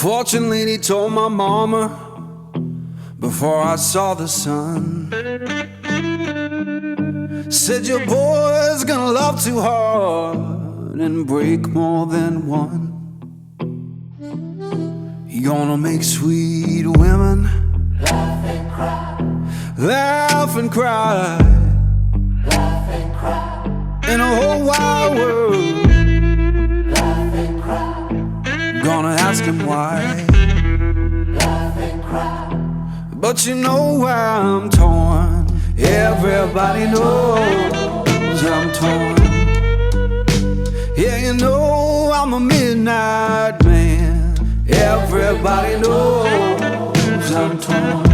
fortune lady told my mama before I saw the sun, said your boy's gonna love too hard and break more than one. You're gonna make sweet women laugh and cry, laugh and cry, laugh and cry, in a whole wide world. laugh and cry, Gonna ask him why, laugh and cry. but you know why I'm torn. Everybody knows I'm torn. Yeah, you know I'm a midnight man. Everybody knows I'm torn.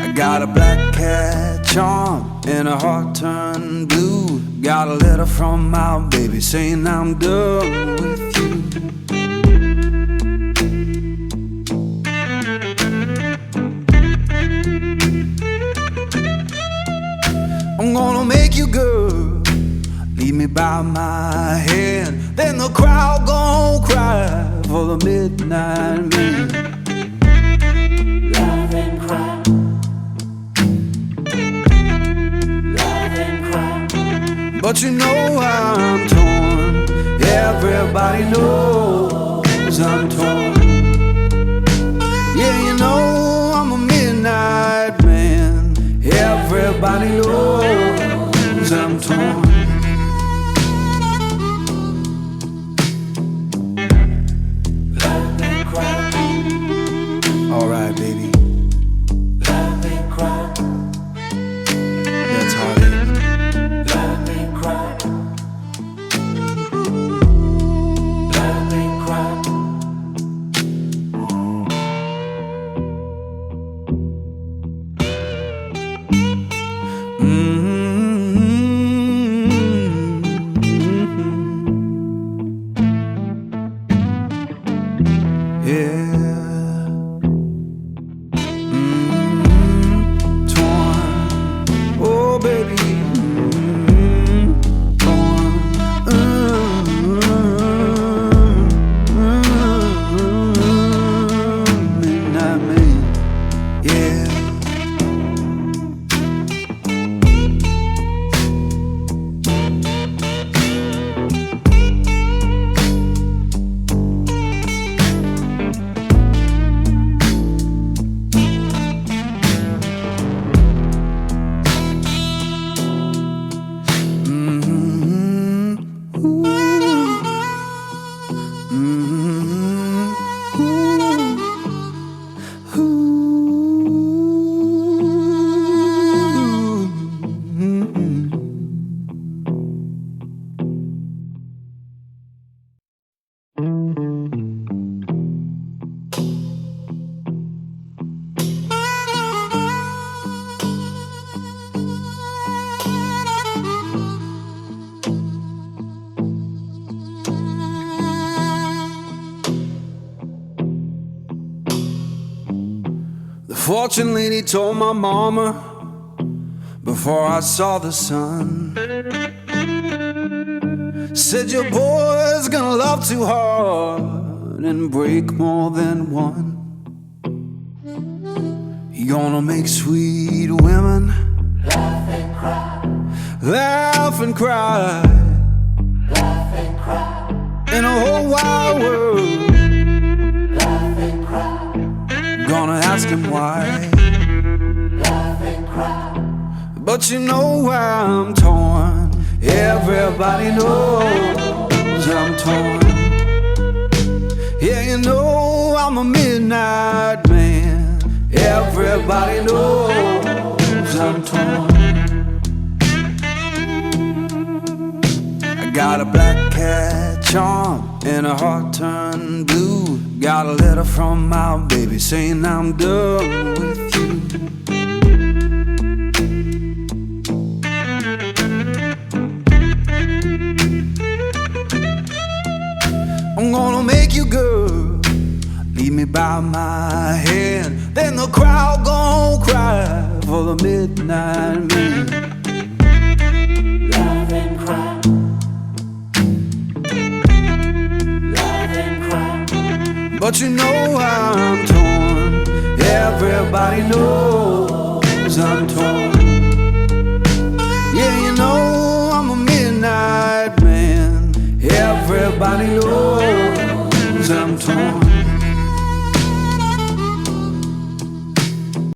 I got a black cat charm and a heart turned blue. Got a letter from my baby saying I'm done with you. I'm gonna make you good, lead me by my hand. Then the crowd gon' cry for the midnight man. Laugh and cry, laugh and cry. But you know I'm torn. Everybody knows I'm torn. Yeah, you know I'm a midnight man. Everybody knows I'm torn. Laugh and cry, Alright, baby, laugh and cry, that's heartache. laugh and cry, laugh and cry. Yeah. Torn. Oh, baby. Torn. Midnight man. Yeah. The fortune lady told my mama before I saw the sun, said your boy's gonna love too hard and break more than one. You're gonna make sweet women Laugh and cry, laugh and cry, laugh and cry, in a whole wide world. laugh and cry, Gonna ask him why, laugh and cry. but you know why I'm torn. Everybody knows I'm torn. Yeah, you know I'm a midnight man. Everybody knows I'm torn. I got a black cat charm and a heart turned blue. Got a letter from my baby saying I'm done with you. I'm gonna make you good, lead me by my hand. Then the crowd gon' cry for the midnight man. Laugh and cry, but you know I'm torn. Everybody knows I'm torn. Yeah, you know I'm a midnight man. Everybody knows I'm torn.